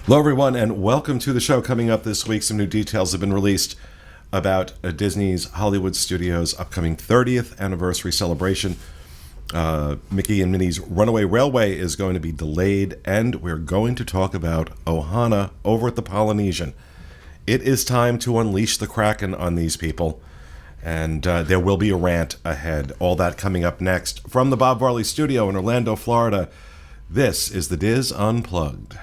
Hello, everyone, and welcome to the show. Coming up this week, some new details have been released about Disney's Hollywood Studios' upcoming 30th anniversary celebration. Mickey and Minnie's Runaway Railway is going to be delayed, and we're going to talk about Ohana over at the Polynesian. It is time to unleash the Kraken on these people, and there will be a rant ahead. All that coming up next from the Bob Varley Studio in Orlando, Florida. This is the Diz Unplugged.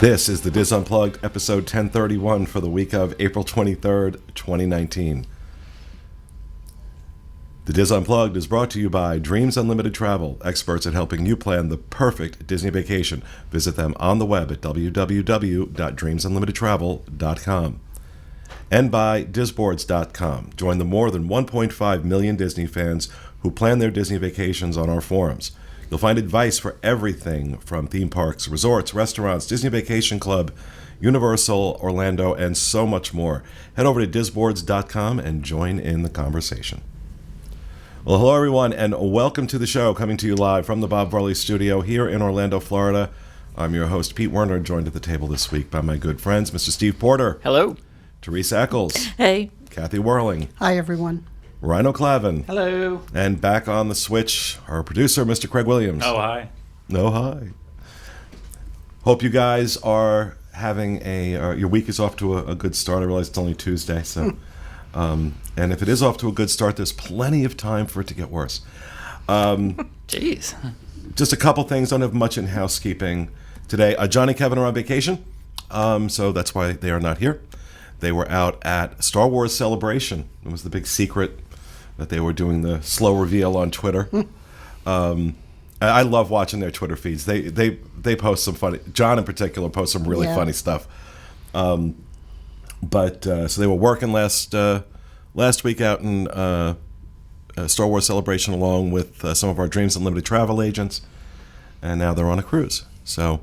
This is the Diz Unplugged, episode 1031 for the week of April 23rd, 2019. The Diz Unplugged is brought to you by Dreams Unlimited Travel, experts at helping you plan the perfect Disney vacation. Visit them on the web at www.dreamsunlimitedtravel.com. And by Disboards.com. Join the more than 1.5 million Disney fans who plan their Disney vacations on our forums. You'll find advice for everything from theme parks, resorts, restaurants, Disney Vacation Club, Universal, Orlando, and so much more. Head over to Disboards.com and join in the conversation. Well, hello, everyone, and welcome to the show, coming to you live from the Bob Varley Studio here in Orlando, Florida. I'm your host, Pete Werner, joined at the table this week by my good friends, Mr. Steve Porter. Hello. Teresa Eccles. Hey. Kathy Whirling. Hi, everyone. Rhino Clavin. Hello. And back on the switch, our producer, Mr. Craig Williams. Oh, hi. Oh, hi. Hope you guys are having your week is off to a good start. I realize it's only Tuesday, so... and if it is off to a good start, there's plenty of time for it to get worse. Jeez. Just a couple things. Don't have much in housekeeping today. Johnny and Kevin are on vacation, so that's why they are not here. They were out at Star Wars Celebration. It was the big secret that they were doing the slow reveal on Twitter. I love watching their Twitter feeds. They post some funny. John in particular posts some really funny stuff. So they were working last week out in Star Wars Celebration along with some of our Dreams Unlimited travel agents, and now they're on a cruise. So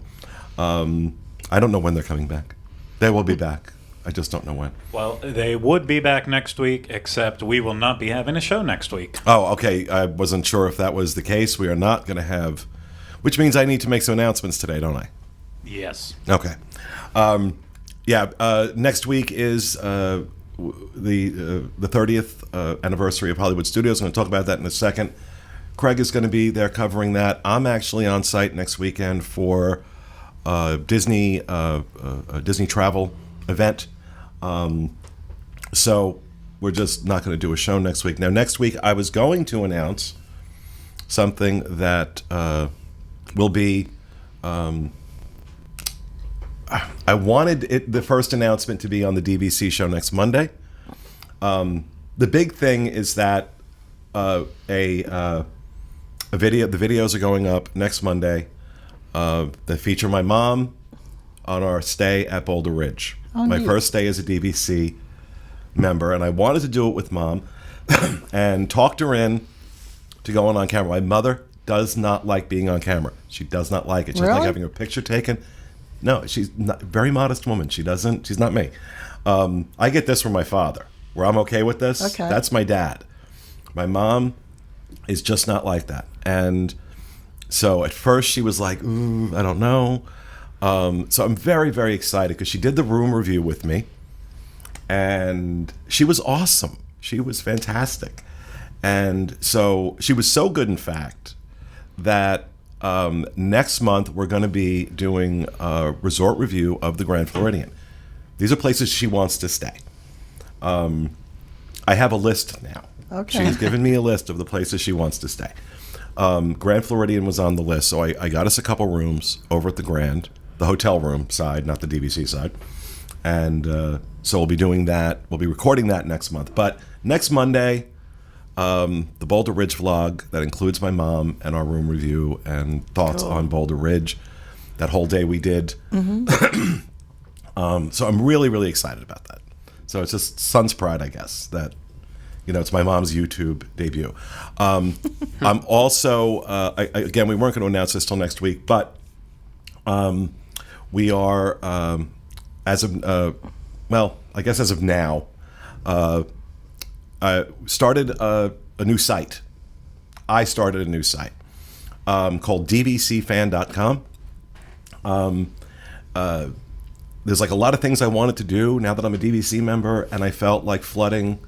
I don't know when they're coming back. They will be back. I just don't know when. Well, they would be back next week, except we will not be having a show next week. Oh, okay. I wasn't sure if that was the case. We are not going to have, which means I need to make some announcements today, don't I? Yes. Okay. Next week is the 30th anniversary of Hollywood Studios. I'm going to talk about that in a second. Craig is going to be there covering that. I'm actually on site next weekend for Disney travel event. So we're just not going to do a show next week. Now, next week I was going to announce something that will be... I wanted the first announcement to be on the DVC show next Monday. The big thing is that the videos are going up next Monday that feature my mom on our stay at Boulder Ridge. My first day as a DVC member, and I wanted to do it with Mom and talked her in to going on camera. My mother does not like being on camera. She does not like it. She doesn't like having her picture taken. No, she's not, very modest woman. She's not me. I get this from my father, where I'm okay with this. Okay. That's my dad. My mom is just not like that. And so at first she was like, I don't know. So I'm very, very excited because she did the room review with me, and she was awesome. She was fantastic. And so she was so good, in fact, that next month we're going to be doing a resort review of the Grand Floridian. These are places she wants to stay. I have a list now. Okay. She's given me a list of the places she wants to stay. Grand Floridian was on the list, so I got us a couple rooms over at the Grand, the hotel room side, not the DVC side. And so we'll be doing that. We'll be recording that next month. But next Monday, the Boulder Ridge vlog that includes my mom and our room review and thoughts on Boulder Ridge. That whole day we did. Mm-hmm. So I'm really, really excited about that. So it's just son's pride, I guess, that it's my mom's YouTube debut. I'm also, again, we weren't going to announce this till next week, but we are, as of, I guess as of now, I started a new site. I started a new site called dvcfan.com. There's like a lot of things I wanted to do now that I'm a DVC member, and I felt like flooding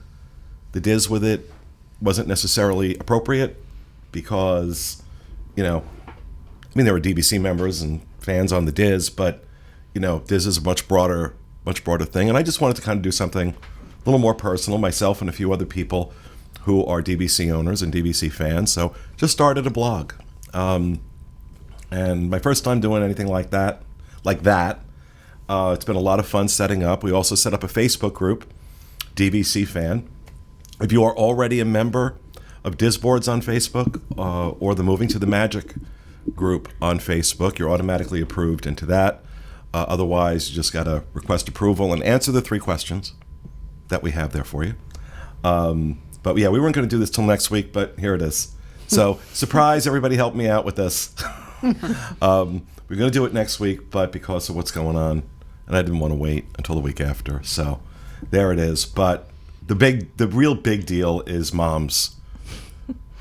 the Diz with it wasn't necessarily appropriate because, there were DVC members and fans on the Diz, but, Diz is a much broader thing. And I just wanted to kind of do something a little more personal, myself and a few other people who are DVC owners and DVC fans. So just started a blog. And my first time doing anything like that. It's been a lot of fun setting up. We also set up a Facebook group, DVC Fan. If you are already a member of Disboards on Facebook or the Moving to the Magic group on Facebook, you're automatically approved into that. Otherwise, you just got to request approval and answer the 3 questions that we have there for you. But yeah, we weren't going to do this till next week, but here it is. So, surprise, everybody help me out with this. We're going to do it next week, but because of what's going on, and I didn't want to wait until the week after. So, there it is. But the real big deal is moms.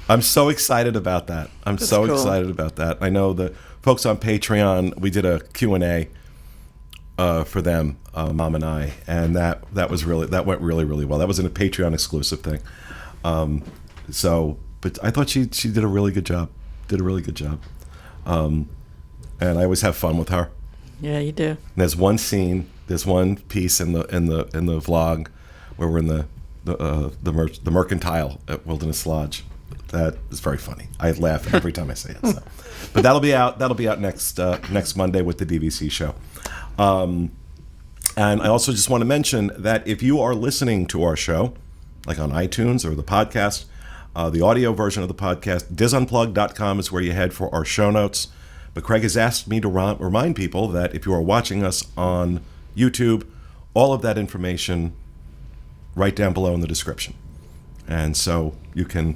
I'm so excited about that. That's so cool. Excited about that. I know the folks on Patreon, we did a Q&A for them, Mom and I, and that went really, really well. That was a Patreon exclusive thing. But I thought she did a really good job. And I always have fun with her. Yeah, you do. And there's one piece in the vlog where we're in the mercantile at Wilderness Lodge. That is very funny. I laugh every time I say it. So. But that'll be out next Monday with the DVC show. And I also just want to mention that if you are listening to our show, like on iTunes or the podcast, the audio version of the podcast, disunplug.com is where you head for our show notes. But Craig has asked me to remind people that if you are watching us on YouTube, all of that information right down below in the description. And so you can,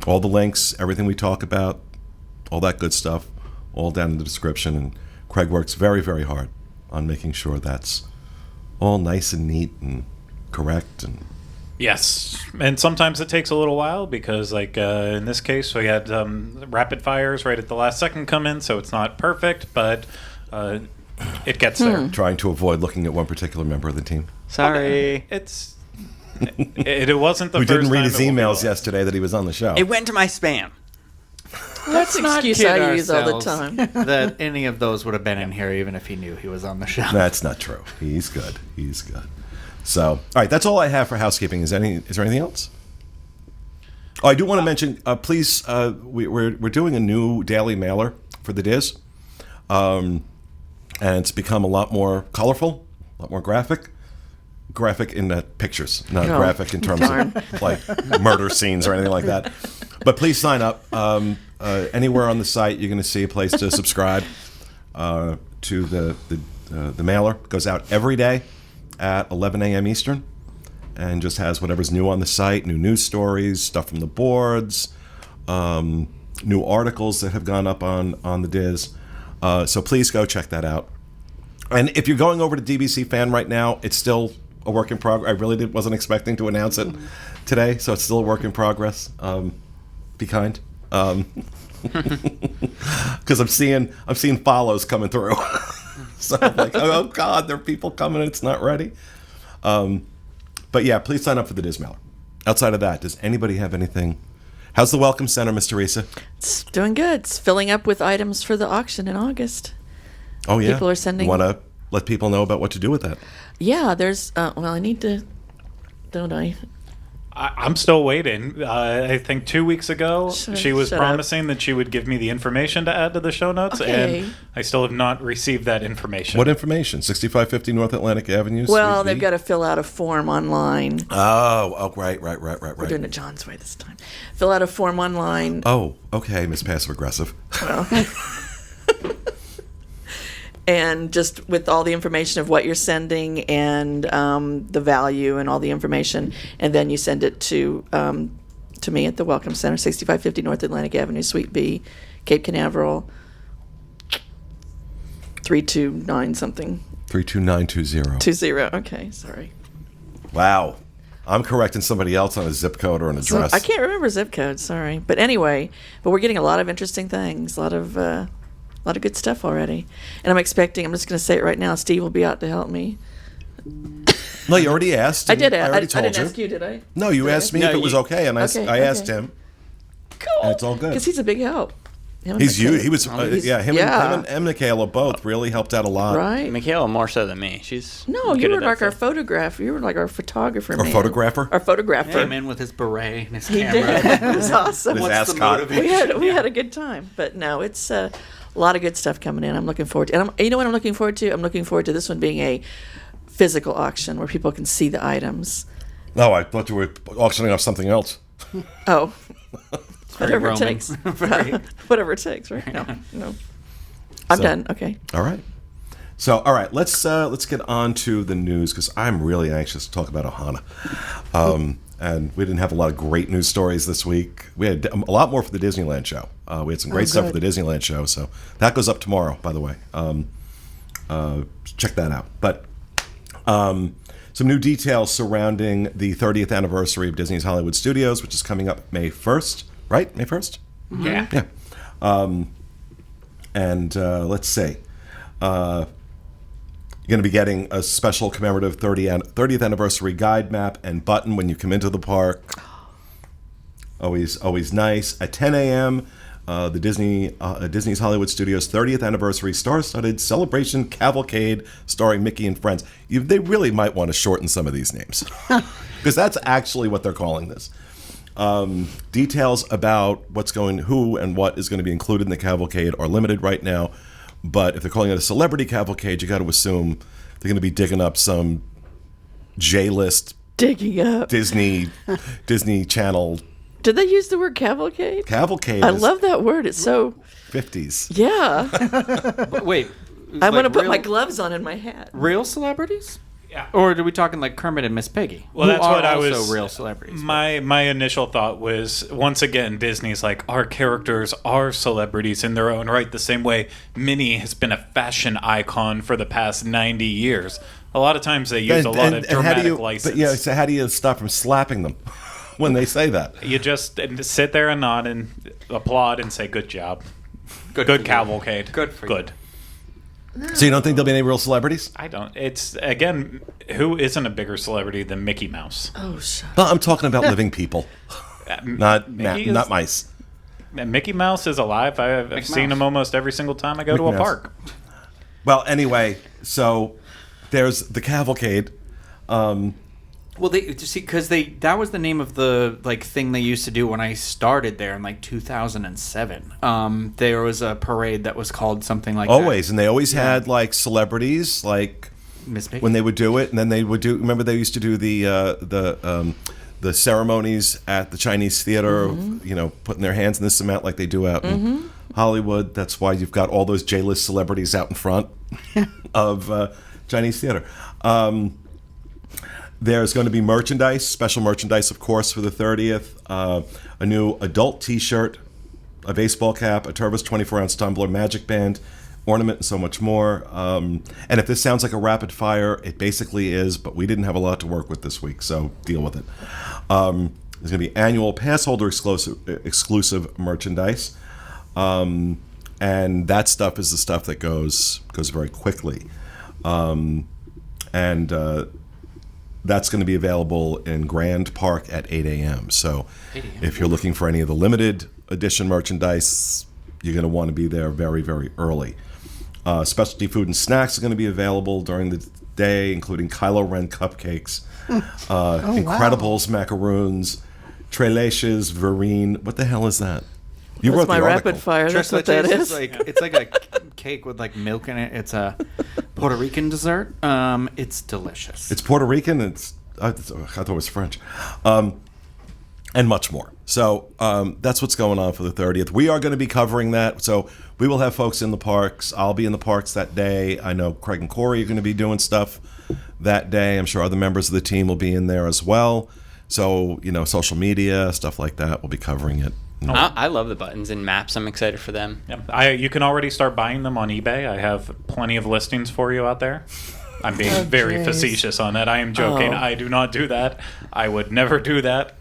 all the links, everything we talk about, all that good stuff, all down in the description. And Craig works very, very hard on making sure that's all nice and neat and correct. And yes, and sometimes it takes a little while because, like in this case, we had rapid fires right at the last second come in, so it's not perfect, but it gets there. Trying to avoid looking at one particular member of the team. Sorry. It wasn't the we first time. We didn't read his emails yesterday that he was on the show. It went to my spam. That's an excuse I use all the time. That any of those would have been in here even if he knew he was on the show. That's not true. He's good. So, all right, that's all I have for housekeeping. Is there anything else? Oh, I do want to mention, please, we're doing a new daily mailer for the Diz, and it's become a lot more colorful, a lot more graphic in the pictures, not graphic in terms of like murder scenes or anything like that. But please sign up. Anywhere on the site, you're going to see a place to subscribe to the mailer. It goes out every day at 11 a.m. Eastern, and just has whatever's new on the site, new news stories, stuff from the boards, new articles that have gone up on the Diz. So please go check that out. And if you're going over to DVC Fan right now, it's still a work in progress. I really wasn't expecting to announce it today, so it's still a work in progress. Be kind. Because I'm seeing follows coming through. So I'm like, oh God, there are people coming and it's not ready. But yeah, please sign up for the Diz mailer. Outside of that, does anybody have anything? How's the Welcome Center, Miss Teresa? It's doing good. It's filling up with items for the auction in August. Oh yeah. People are sending. You want to let people know about what to do with that? Yeah, there's. I need to. Don't I? I'm still waiting. I think 2 weeks ago she was promising that she would give me the information to add to the show notes, and I still have not received that information. What information? 6550 North Atlantic Avenue? Well, they've got to fill out a form online. Oh, right. We're doing it John's way this time. Fill out a form online. Oh, okay, Miss Passive Aggressive. Well, and just with all the information of what you're sending and the value and all the information, and then you send it to me at the Welcome Center, 6550 North Atlantic Avenue, Suite B, Cape Canaveral, 329 something. 32920. 20. Okay, sorry. Wow. I'm correcting somebody else on a zip code or an So, address. I can't remember zip code. Sorry, but anyway, we're getting a lot of interesting things, a lot of good stuff already, and I'm expecting. I'm just going to say it right now. Steve will be out to help me. No, you already asked. I did. I already told didn't you. ask you, did I? No, you Did I? asked me No, if it was you- okay, and I asked him. Cool. And it's all good. Because he's a big help. Him and He Michaela. was, He's- yeah, him yeah. and Michaela both really helped out a lot. Right. Michaela more so than me. She's No, good you at were that like our stuff. photographer. You were like our photographer. Or man. photographer? Our photographer. Came in with his beret and his He camera. did. It was awesome. His What's the ascot. motivation? We had a good time, but no, it's a lot of good stuff coming in. I'm looking forward to, and you know what I'm looking forward to? I'm looking forward to this one being a physical auction where people can see the items. No, I thought you were auctioning off something else. Oh, whatever it Roman. takes. Very- Whatever it takes, right? No. I'm So- done. Okay. All right. So, all right, let's get on to the news because I'm really anxious to talk about Ohana. And we didn't have a lot of great news stories this week. We had a lot more for the Disneyland show. We had some great stuff for the good. Disneyland show. So that goes up tomorrow, by the way. Check that out. But some new details surrounding the 30th anniversary of Disney's Hollywood Studios, which is coming up May 1st, right? May 1st? Yeah. Yeah. And let's see. You're going to be getting a special commemorative 30th anniversary guide map and button when you come into the park. Always nice. At 10 a.m., the Disney's Hollywood Studios 30th anniversary star-studded celebration cavalcade starring Mickey and Friends. They really might want to shorten some of these names because that's actually what they're calling this. Details about who and what is going to be included in the cavalcade are limited right now. But if they're calling it a celebrity cavalcade, you got to assume they're going to be digging up some J-list Digging up. Disney Channel Did they use the word cavalcade? cavalcade. I is love that word. It's so, 50s. yeah. But wait. I want to like put real- my gloves on and my hat. Real celebrities? Yeah. Or are we talking like Kermit and Miss Piggy? Well, who that's are what I also was. real celebrities. My initial thought was, once again, Disney's like, our characters are celebrities in their own right, the same way Minnie has been a fashion icon for the past 90 years. A lot of times they use a lot of dramatic license. But yeah, so how do you stop from slapping them when they say that? You just sit there and nod and applaud and say, good job. Good for you. cavalcade. Good for you. So you don't think there'll be any real celebrities? I don't. It's, again, who isn't a bigger celebrity than Mickey Mouse? Oh, shut Well, I'm talking about living people, not Mickey is- not mice. And Mickey Mouse is alive. I've seen him almost every single time I go to a Mickey Mouse. park. Well, anyway, so there's the cavalcade. Well, that was the name of the thing they used to do when I started there in 2007. There was a parade that was called something like Always, and they always had like celebrities, like Miss Piggy. when they would do it, and then they would do. Remember, they used to do the ceremonies at the Chinese theater. Putting their hands in this amount like they do out in Hollywood. That's why you've got all those J-list celebrities out in front of Chinese theater. There's going to be merchandise, special merchandise, of course, for the 30th. A new adult T-shirt, a baseball cap, a Turbo's 24-ounce tumbler, magic band, ornament, and so much more. And if this sounds like a rapid fire, it basically is, but we didn't have a lot to work with this week, so deal with it. There's going to be annual pass holder exclusive merchandise. And that stuff is the stuff that goes very quickly. That's going to be available in Grand Park at 8 a.m. So if you're looking for any of the limited edition merchandise, you're going to want to be there very, very early. Specialty food and snacks are going to be available during the day, including Kylo Ren cupcakes, Incredibles macaroons, Trelaches, Verine. What the hell is that? You That's wrote my the article. rapid fire. That's what that Trelaches is. it's like a cake with milk in it. It's a Puerto Rican dessert. It's delicious. It's Puerto Rican. I thought it was French. and much more. So that's what's going on for the 30th. We are going to be covering that. So we will have folks in the parks. I'll be in the parks that day. I know Craig and Corey are going to be doing stuff that day. I'm sure other members of the team will be in there as well. So, social media, stuff like that, we'll be covering it. I love the buttons and maps. I'm excited for them. Yeah. You can already start buying them on eBay. I have plenty of listings for you out there. I'm being very facetious on that. I am joking. Oh. I do not do that. I would never do that.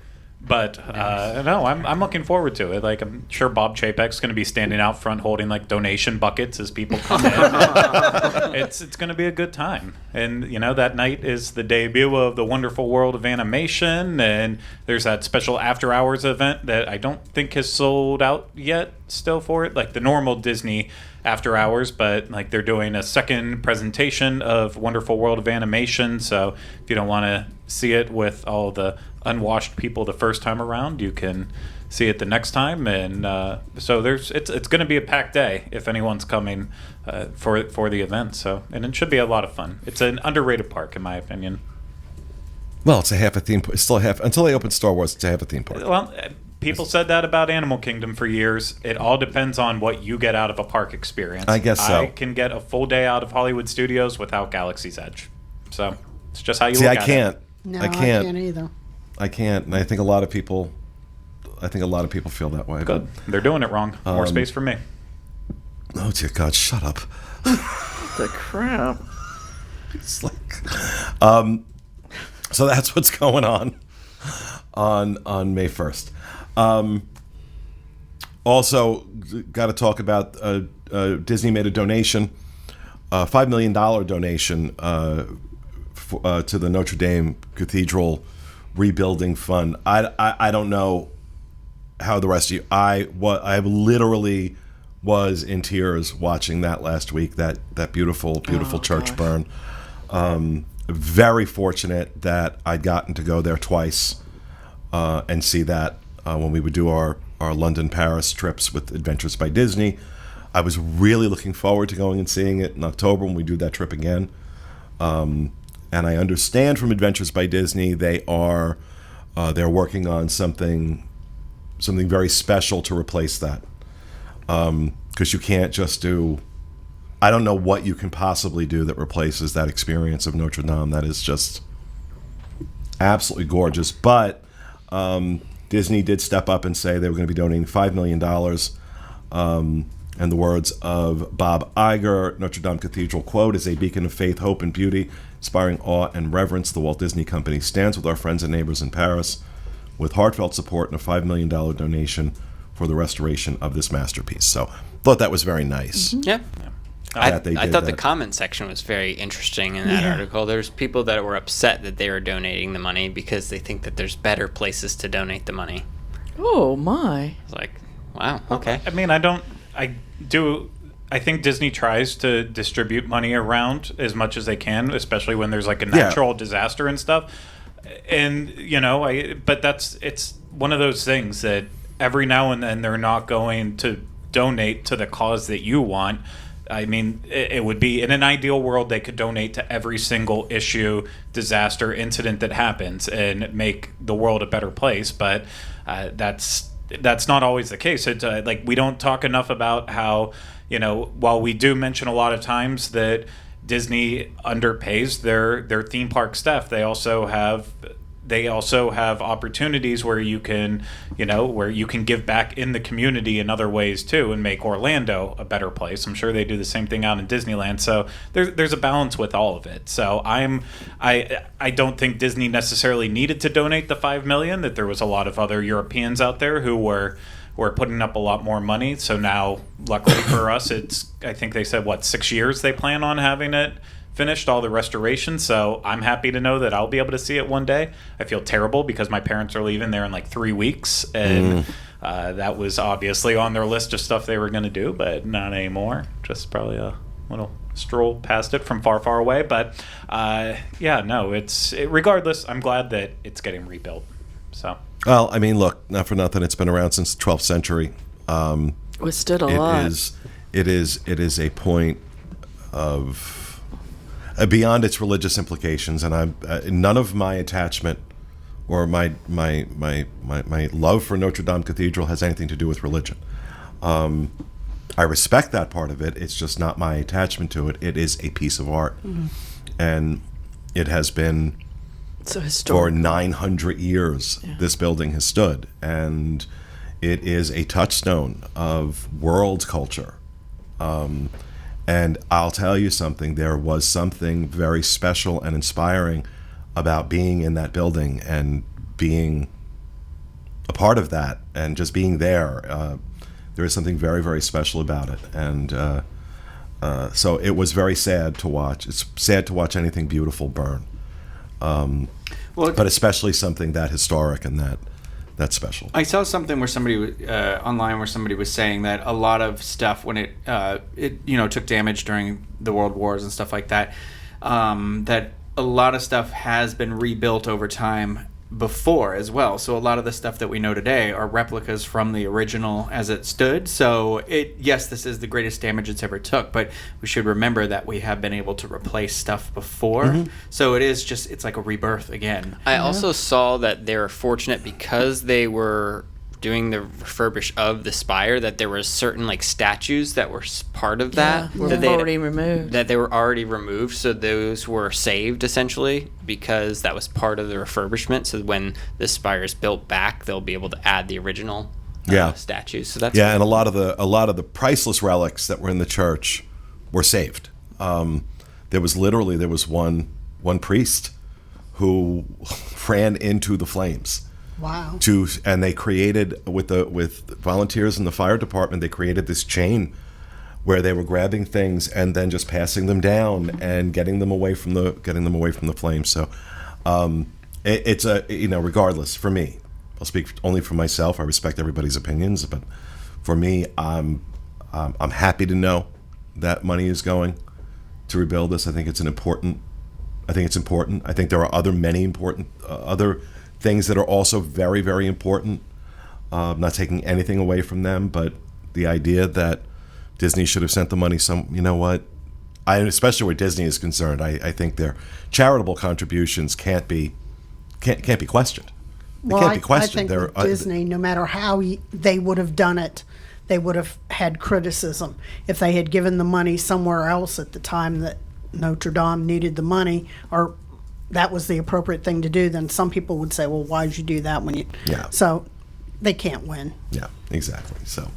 But no, I'm looking forward to it. Like, I'm sure Bob Chapek's going to be standing out front holding like donation buckets as people come in. It's going to be a good time. And that night is the debut of the Wonderful World of Animation, and there's that special after hours event that I don't think has sold out yet still for it, like the normal Disney after hours, but like they're doing a second presentation of Wonderful World of Animation. So if you don't want to see it with all the unwashed people the first time around, you can see it the next time. And so it's going to be a packed day if anyone's coming for the event. So, and it should be a lot of fun. It's an underrated park in my opinion. Well, it's a half a theme park. It's still until they open Star Wars, it's a half a theme park. Well, people said that about Animal Kingdom for years. It all depends on what you get out of a park experience. I guess so. I can get a full day out of Hollywood Studios without Galaxy's Edge. So it's just how you See, look I at can't. it. No, I can't either. I can't, and I think a lot of people feel that way. Good. They're doing it wrong. More space for me. Oh dear God, shut up. The crap. It's like, so that's what's going on May 1st. Also, got to talk about Disney made a donation, $5 million donation to the Notre Dame Cathedral rebuilding fund. I don't know how the rest of you. I literally was in tears watching that last week. That beautiful church burn. Very fortunate that I'd gotten to go there twice and see that when we would do our London Paris trips with Adventures by Disney. I was really looking forward to going and seeing it in October when we do that trip again. And I understand from Adventures by Disney they're working on something very special to replace that. Because you can't just do, I don't know what you can possibly do that replaces that experience of Notre Dame. That is just absolutely gorgeous. But Disney did step up and say they were going to be donating $5 million. And the words of Bob Iger, Notre Dame Cathedral, quote, is a beacon of faith, hope, and beauty, inspiring awe and reverence. The Walt Disney Company stands with our friends and neighbors in Paris with heartfelt support and a $5 million donation for the restoration of this masterpiece. So thought that was very nice. Yeah. I I thought the comment section was very interesting in that article. There's people that were upset that they were donating the money because they think that there's better places to donate the money. Oh, my. It's like, wow, okay. I mean, I think Disney tries to distribute money around as much as they can, especially when there's like a natural disaster and stuff. And, but it's one of those things that every now and then they're not going to donate to the cause that you want. I mean, it would be, in an ideal world, they could donate to every single issue, disaster, incident that happens and make the world a better place. But that's not always the case. It's like, we don't talk enough about how, while we do mention a lot of times that Disney underpays their theme park staff, they also have opportunities where you can give back in the community in other ways too and make Orlando a better place. I'm sure they do the same thing out in Disneyland. So there's a balance with all of it. So I don't think Disney necessarily needed to donate the $5 million, that there was a lot of other Europeans out there who were putting up a lot more money. So now, luckily for us, I think they said 6 years they plan on having it finished, all the restoration. So I'm happy to know that I'll be able to see it one day. I feel terrible because my parents are leaving there in 3 weeks, and that was obviously on their list of stuff they were going to do, but not anymore. Just probably a little stroll past it from far, far away. But regardless, I'm glad that it's getting rebuilt. So. Well, I mean, look, not for nothing, it's been around since the 12th century. Withstood a lot. It is a point of beyond its religious implications, and none of my attachment or my love for Notre Dame Cathedral has anything to do with religion. I respect that part of it. It's just not my attachment to it. It is a piece of art, and it has been So for historic. 900 years. This building has stood, and it is a touchstone of world culture. And I'll tell you something, there was something very special and inspiring about being in that building and being a part of that and just being there. There is something very, very special about it. And so it was very sad to watch. It's sad to watch anything beautiful burn. But especially something that historic and that special. I saw something where somebody online where somebody was saying that a lot of stuff when it took damage during the World Wars and stuff like that, that a lot of stuff has been rebuilt over time before as well. So a lot of the stuff that we know today are replicas from the original as it stood. So yes, this is the greatest damage it's ever took, but we should remember that we have been able to replace stuff before. So it's like a rebirth again. I also saw that they were fortunate because they were doing the refurbish of the spire, that there were certain like statues that were part of that Were that they'd- already removed. that they were already removed, so those were saved essentially because that was part of the refurbishment. So when the spire is built back, they'll be able to add the original statues. So that's And a lot of the priceless relics that were in the church were saved. There was one priest who ran into the flames. Wow. And they created with volunteers in the fire department, they created this chain where they were grabbing things and then just passing them down and getting them away from the flames. So it's regardless, for me, I'll speak only for myself. I respect everybody's opinions, but for me, I'm happy to know that money is going to rebuild this. I think it's important. I think there are many important other things that are also very, very important. Not taking anything away from them, but the idea that Disney should have sent the money especially where Disney is concerned, I think their charitable contributions can't be questioned. They can't be questioned. I think with Disney, no matter how they would have done it, they would have had criticism. If they had given the money somewhere else at the time that Notre Dame needed the money, or that was the appropriate thing to do, then some people would say, well, why did you do that when you... Yeah. So they can't win. Yeah, exactly. So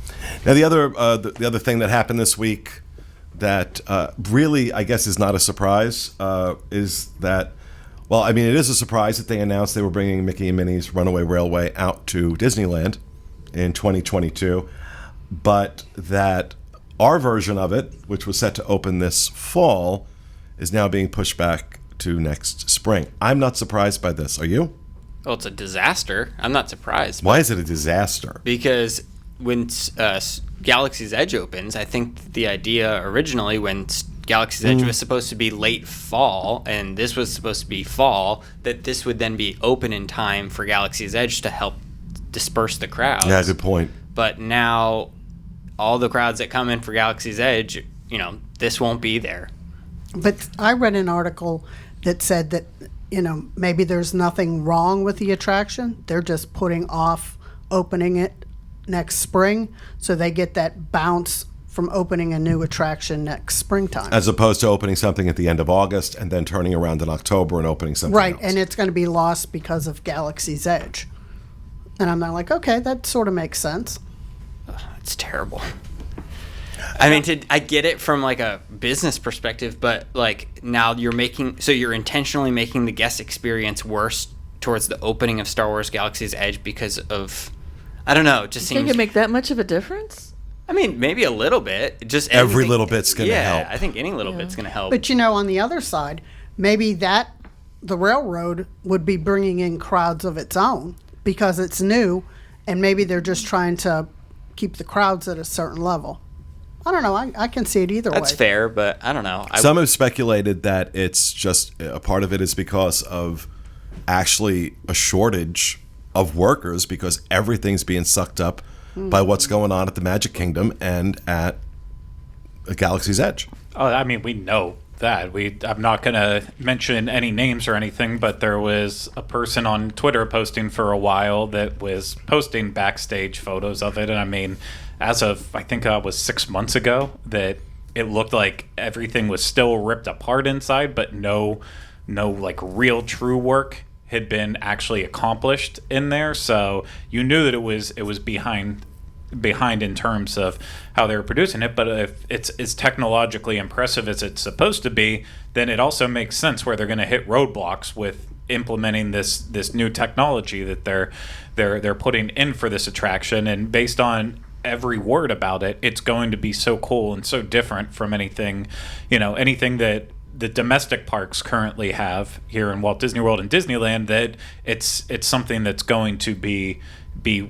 now the other thing that happened this week that really, I guess, is not a surprise is that, well, I mean, it is a surprise that they announced they were bringing Mickey and Minnie's Runaway Railway out to Disneyland in 2022, but that our version of it, which was set to open this fall, is now being pushed back to next spring. I'm not surprised by this. Are you? Well, it's a disaster. I'm not surprised. Why is it a disaster? Because when Galaxy's Edge opens, I think the idea originally when Galaxy's Edge was supposed to be late fall and this was supposed to be fall, that this would then be open in time for Galaxy's Edge to help disperse the crowds. Yeah, good point. But now all the crowds that come in for Galaxy's Edge, this won't be there. But I read an article that said that, maybe there's nothing wrong with the attraction. They're just putting off opening it next spring so they get that bounce from opening a new attraction next springtime. As opposed to opening something at the end of August and then turning around in October and opening something Right, else. and it's going to be lost because of Galaxy's Edge. And I'm like, okay, that sort of makes sense. It's terrible. I mean, I get it from like a business perspective, but like now you're intentionally making the guest experience worse towards the opening of Star Wars Galaxy's Edge because of, I don't know, it just Think seems. it make that much of a difference? I mean, maybe a little bit. Just Every anything- little bit's gonna help. Yeah, I think any little bit's gonna help. But on the other side, maybe the railroad would be bringing in crowds of its own because it's new, and maybe they're just trying to keep the crowds at a certain level. I don't know. I can see it either way. That's fair, but I don't know. Some have speculated that it's just a part of it is because of actually a shortage of workers because everything's being sucked up by what's going on at the Magic Kingdom and at Galaxy's Edge. Oh, I mean, we know that. I'm not going to mention any names or anything, but there was a person on Twitter posting for a while that was posting backstage photos of it. And I mean, as of, I think that was 6 months ago, that it looked like everything was still ripped apart inside, but no like real true work had been actually accomplished in there. So you knew that it was behind in terms of how they were producing it. But if it's as technologically impressive as it's supposed to be, then it also makes sense where they're going to hit roadblocks with implementing this new technology that they're putting in for this attraction. And based on every word about it, it's going to be so cool and so different from anything that the domestic parks currently have here in Walt Disney World and Disneyland, that it's something that's going to be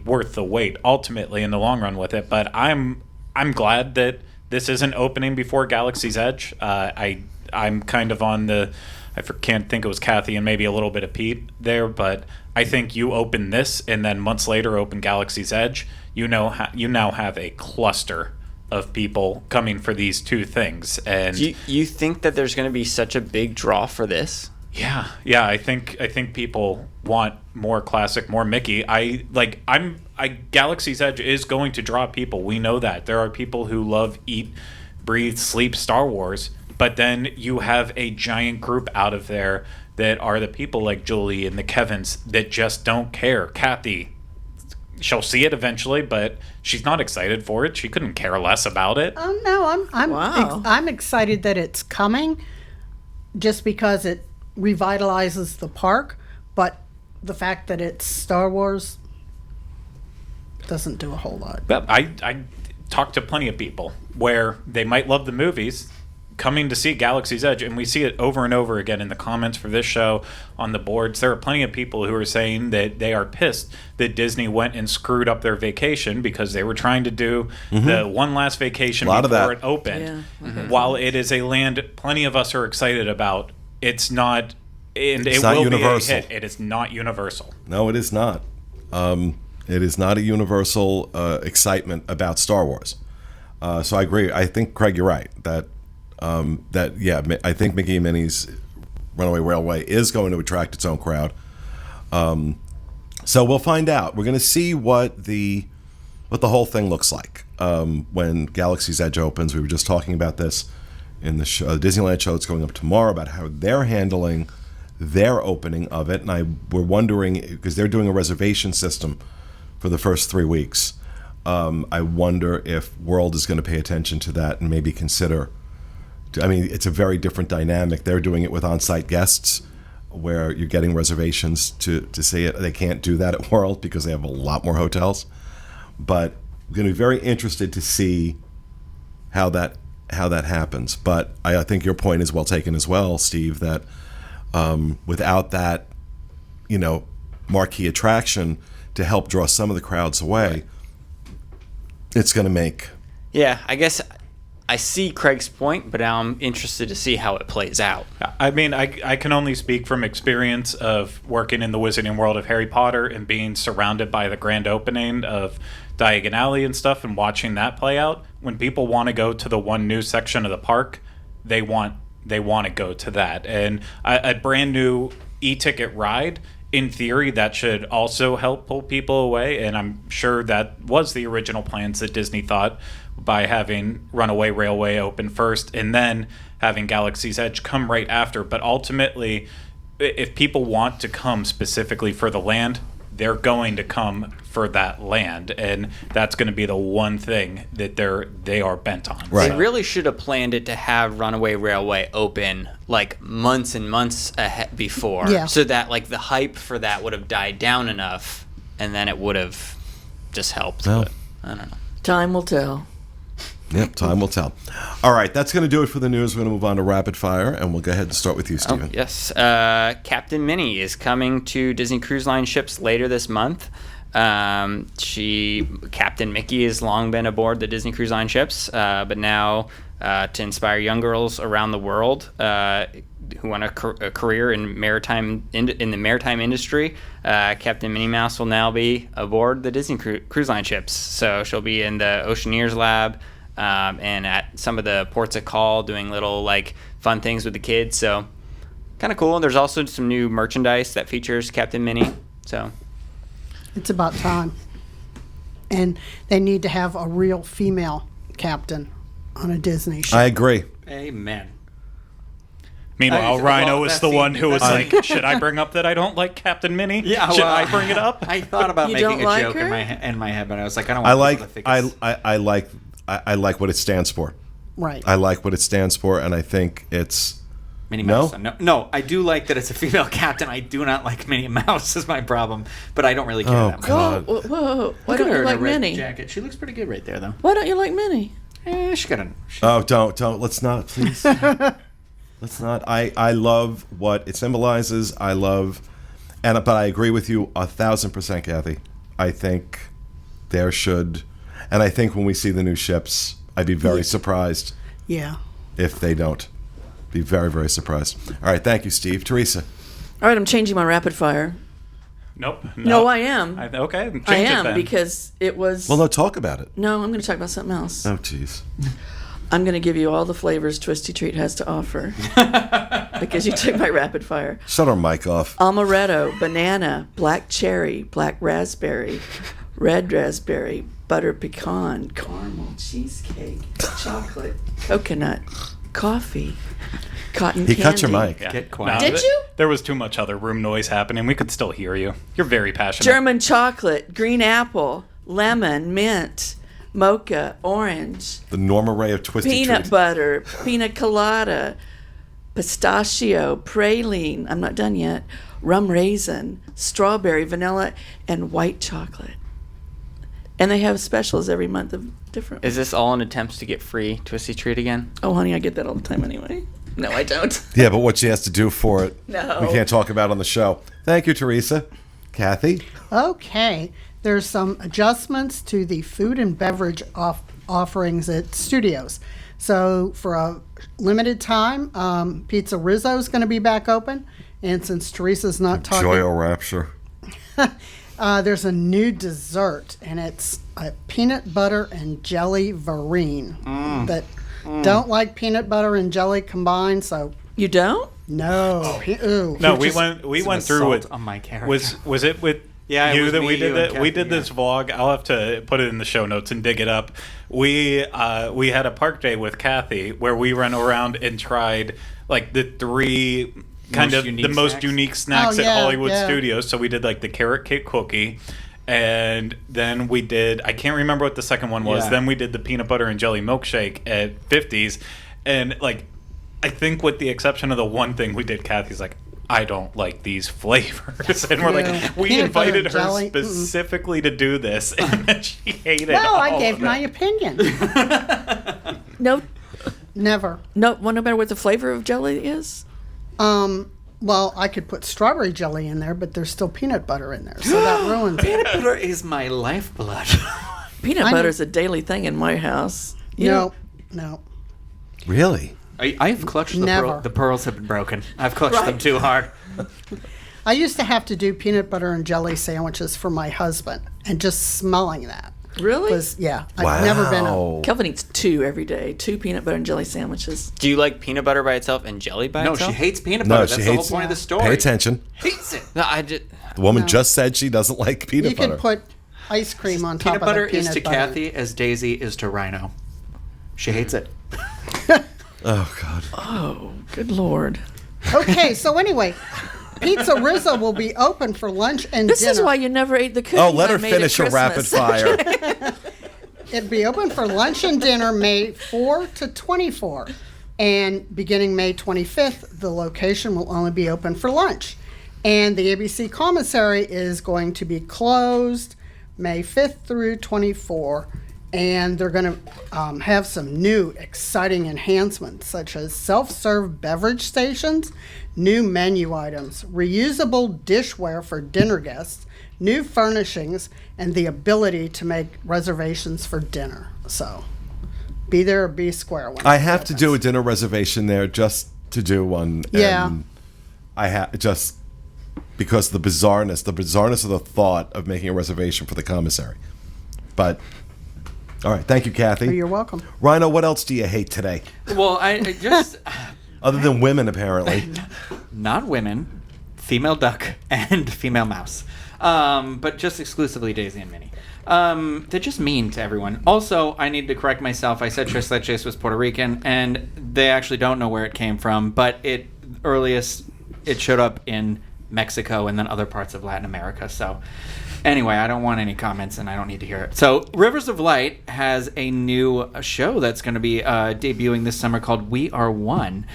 worth the wait ultimately in the long run with it. But I'm glad that this isn't opening before Galaxy's Edge. I'm kind of on I can't think it was Kathy and maybe a little bit of Pete there, but I think you open this and then months later open Galaxy's Edge, you now have a cluster of people coming for these two things. And you think that there's going to be such a big draw for this? Yeah. I think people want more classic, more Mickey. Galaxy's Edge is going to draw people. We know that. There are people who love, eat, breathe, sleep Star Wars, but then you have a giant group out of there that are the people like Julie and the Kevins that just don't care. Kathy, she'll see it eventually, but she's not excited for it. She couldn't care less about it. Oh no, Wow. I'm excited that it's coming, just because it revitalizes the park. But the fact that it's Star Wars doesn't do a whole lot. But I talked to plenty of people where they might love the movies, coming to see Galaxy's Edge, and we see it over and over again in the comments for this show, on the boards. There are plenty of people who are saying that they are pissed that Disney went and screwed up their vacation because they were trying to do the one last vacation before it opened. Yeah. While it is a land plenty of us are excited about, it's not, and It's it not will universal. be a hit. It is not universal. No, it is not. It is not a universal excitement about Star Wars. So I agree. I think, Craig, you're right. I think Mickey and Minnie's Runaway Railway is going to attract its own crowd. So we'll find out. We're going to see what the whole thing looks like when Galaxy's Edge opens. We were just talking about this in the Disneyland show that's going up tomorrow, about how they're handling their opening of it. And we're wondering, because they're doing a reservation system for the first 3 weeks, I wonder if World is going to pay attention to that and maybe consider. I mean, it's a very different dynamic. They're doing it with on-site guests, where you're getting reservations to see it. They can't do that at World because they have a lot more hotels. But I'm going to be very interested to see how that happens. But I think your point is well taken as well, Steve, that without that, marquee attraction to help draw some of the crowds away, it's going to make... Yeah, I guess I see Craig's point, but now I'm interested to see how it plays out. I mean, I can only speak from experience of working in the Wizarding World of Harry Potter and being surrounded by the grand opening of Diagon Alley and stuff and watching that play out. When people want to go to the one new section of the park, they want to go to that. And a brand new e-ticket ride, in theory, that should also help pull people away. And I'm sure that was the original plans that Disney thought, by having Runaway Railway open first and then having Galaxy's Edge come right after. But ultimately, if people want to come specifically for the land, they're going to come for that land, and that's going to be the one thing that they are bent on. Right. They really should have planned it to have Runaway Railway open like months and months before, so that like the hype for that would have died down enough, and then it would have just helped. Well, but I don't know. Time will tell. Yep, time will tell. All right, that's going to do it for the news. We're going to move on to Rapid Fire, and we'll go ahead and start with you, Stephen. Oh, yes. Captain Minnie is coming to Disney Cruise Line ships later this month. Captain Mickey has long been aboard the Disney Cruise Line ships, but now to inspire young girls around the world who want a career in the maritime industry, Captain Minnie Mouse will now be aboard the Disney Cruise Line ships. So she'll be in the Oceaneers Lab. and at some of the ports of call, doing little like fun things with the kids. So kind of cool. And there's also some new merchandise that features Captain Minnie. So It's about time. And they need to have a real female captain on a Disney show. I agree. Amen. Meanwhile, Rhino was that's the one who was that's- like, "Should I bring up that I don't like Captain Minnie? Yeah, Should well, I bring it up?" I thought about You making don't a like joke her? in my head, but I was like, I don't I want like people to think it's I like what it stands for. Right. I like what it stands for, and I think it's Minnie No? Mouse. No, I do like that it's a female captain. I do not like Minnie Mouse is my problem, but I don't really care Oh, that much. God. Whoa, whoa, whoa. Why Look at don't her you in like a red Minnie? jacket. She looks pretty good right there, though. Why don't you like Minnie? She got a. Oh, don't. Let's not, please. Let's not. I love what it symbolizes. I love, but I agree with you 1,000%, Kathy. I think there should, and I think when we see the new ships, I'd be very surprised Yeah. if they don't. Be very, very surprised. All right, thank you, Steve. Teresa. All right, I'm changing my rapid fire. Nope. No, I am. Okay, change I it am then. because it was. Well, no, talk about it. No, I'm going to talk about something else. Oh, jeez. I'm going to give you all the flavors Twisty Treat has to offer because you took my rapid fire. Shut our mic off. Amaretto, banana, black cherry, black raspberry, red raspberry, butter pecan, caramel, cheesecake, chocolate, coconut, coffee, cotton He candy. cut your mic. Yeah. Get quiet. Did you? There was too much other room noise happening. We could still hear you. You're very passionate. German chocolate, green apple, lemon, mint, mocha, orange, The Norma Ray of Twisted peanut Treat. butter, pina colada, pistachio, praline, I'm not done yet, rum raisin, strawberry, vanilla, and white chocolate. And they have specials every month of different. is this all in attempts to get free Twisty Treat again? Oh, honey, I get that all the time anyway. No, I don't. Yeah, but what she has to do for it, No. we can't talk about on the show. Thank you, Teresa. Kathy? Okay. There's some adjustments to the food and beverage offerings at studios. So for a limited time, PizzeRizzo is going to be back open. And since Teresa's not talking, Joy or rapture. there's a new dessert, and it's a peanut butter and jelly verine that don't like peanut butter and jelly combined. So You don't? no, ooh. No, Just- we it's went an through assault it. on my character. Was it with Yeah, it you was that me, we you, did and that? We Kathy, did this vlog. I'll have to put it in the show notes and dig it up. We had a park day with Kathy where we ran around and tried like the three kind Most of unique the most snacks? unique snacks Oh, at yeah, Hollywood yeah. Studios. So we did like the carrot cake cookie. And then we did, I can't remember what the second one was. Yeah. Then we did the peanut butter and jelly milkshake at 50s. And like, I think with the exception of the one thing we did, Kathy's like, I don't like these flavors. And we're Yeah. like, we Peanut butter invited and her jelly, specifically to do this. And then she hated Well, all I gave of my it. opinion. No, Never. no matter what the flavor of jelly is? Well, I could put strawberry jelly in there, but there's still peanut butter in there, so that ruins it. Peanut butter is my lifeblood. Peanut I butter know. is a daily thing in my house. You know- No. Really? I've clutched the Never. pearl. The pearls have been broken. I've clutched them too hard. I used to have to do peanut butter and jelly sandwiches for my husband, and just smelling that Really? was, yeah. I've never been a. Wow. Kelvin eats 2 every day, 2 peanut butter and jelly sandwiches. Do you like peanut butter by itself and jelly by No, itself? she hates peanut No, butter. she That's the whole hates- point of the story. Pay attention. Hates it. No, I just. The woman just said she doesn't like peanut You butter. could put ice cream on top Peanut of butter the peanut is to butter. Kathy as Daisy is to Rhino. She hates it. Oh, God. Oh, good Lord. Okay, so anyway, PizzeRizzo will be open for lunch and This dinner. is why you never ate the cookies Oh, let I her made at finish her rapid Christmas. fire. It'll be open for lunch and dinner May 4 to 24. And beginning May 25th, the location will only be open for lunch. And the ABC Commissary is going to be closed May 5th through 24. And they're going to have some new exciting enhancements, such as self-serve beverage stations, new menu items, reusable dishware for dinner guests, new furnishings, and the ability to make reservations for dinner. So be there or be square. When I it have to opens. do a dinner reservation there just to do one. Yeah. And I have just because the bizarreness of the thought of making a reservation for the commissary. But All right. Thank you, Kathy. You're welcome. Rhino, what else do you hate today? Well, I just Other than women, apparently. not women, female duck and female mouse, but just exclusively Daisy and Minnie. They're just mean to everyone. Also, I need to correct myself. I said Tres Leches was Puerto Rican, and they actually don't know where it came from, but it showed up in Mexico and then other parts of Latin America. So anyway, I don't want any comments, and I don't need to hear it. So Rivers of Light has a new show that's going to be debuting this summer called We Are One.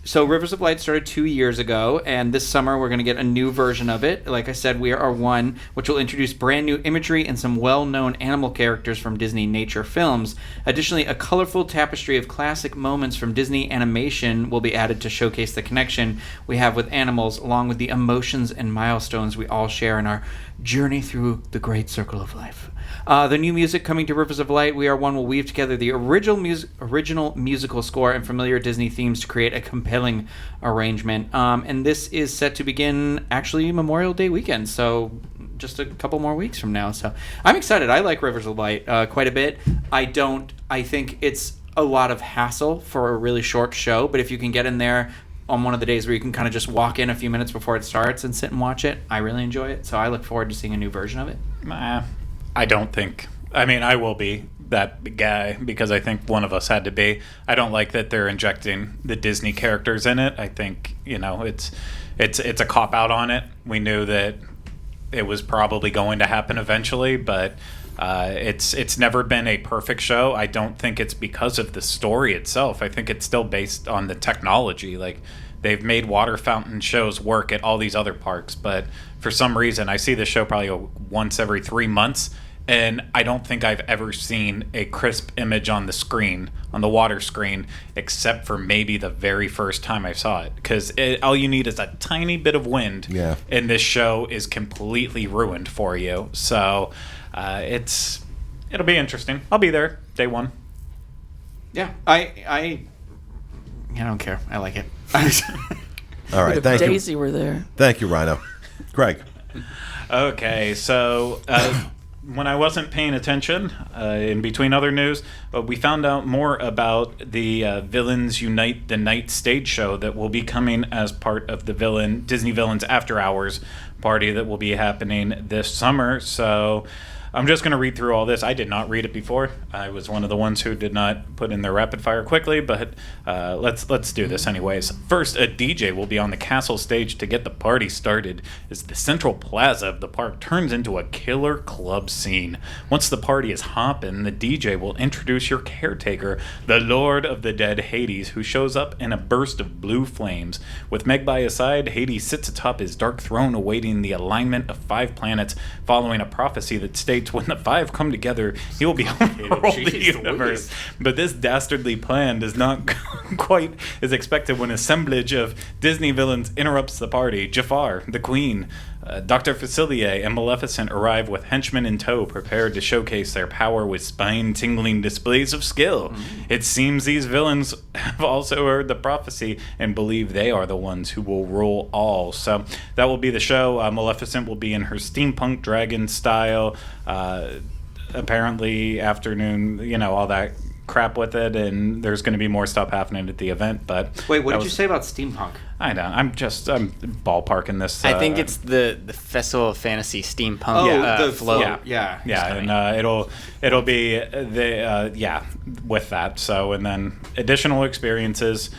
So Rivers of Light started 2 years ago, and this summer we're going to get a new version of it. Like I said, We Are One, which will introduce brand new imagery and some well-known animal characters from Disney nature films. Additionally, a colorful tapestry of classic moments from Disney animation will be added to showcase the connection we have with animals, along with the emotions and milestones we all share in our journey through the great circle of life. The new music coming to Rivers of Light, We Are One, will weave together the original musical score and familiar Disney themes to create a compelling arrangement. And this is set to begin actually Memorial Day weekend, so just a couple more weeks from now. So I'm excited. I like Rivers of Light quite a bit. I think it's a lot of hassle for a really short show, but if you can get in there on one of the days where you can kind of just walk in a few minutes before it starts and sit and watch it, I really enjoy it. So I look forward to seeing a new version of it. I don't think. I mean, I will be that guy because I think one of us had to be. I don't like that they're injecting the Disney characters in it. I think it's a cop out on it. We knew that it was probably going to happen eventually, but it's never been a perfect show. I don't think it's because of the story itself. I think it's still based on the technology. Like, they've made water fountain shows work at all these other parks, but for some reason I see this show probably once every 3 months, and I don't think I've ever seen a crisp image on the screen, on the water screen, except for maybe the very first time I saw it, because all you need is a tiny bit of wind, and this show is completely ruined for you. So it'll be interesting. I'll be there day one. Yeah, I don't care. I like it. All right, thank you. Daisy were there. Thank you, Rhino. Greg. Okay, so when I wasn't paying attention, in between other news, we found out more about the Villains Unite the Night stage show that will be coming as part of the Disney Villains After Hours party that will be happening this summer. So I'm just going to read through all this. I did not read it before. I was one of the ones who did not put in their rapid fire quickly, but let's do this anyways. First, a DJ will be on the castle stage to get the party started as the central plaza of the park turns into a killer club scene. Once the party is hopping, the DJ will introduce your caretaker, the Lord of the Dead Hades, who shows up in a burst of blue flames. With Meg by his side, Hades sits atop his dark throne awaiting the alignment of 5 planets, following a prophecy that states when the 5 come together, he will be overall the universe. But this dastardly plan does not quite as expected when assemblage of Disney villains interrupts the party. Jafar, the Queen, Dr. Facilier, and Maleficent arrive with henchmen in tow, prepared to showcase their power with spine-tingling displays of skill. It seems these villains have also heard the prophecy and believe they are the ones who will rule all. So that will be the show. Maleficent will be in her steampunk dragon style, apparently afternoon, all that crap with it, and there's going to be more stuff happening at the event. But wait, what did you say about steampunk? I know. I'm ballparking this. I think it's the Festival of Fantasy steampunk the float. Yeah, and it'll be with that. So, and then additional experiences.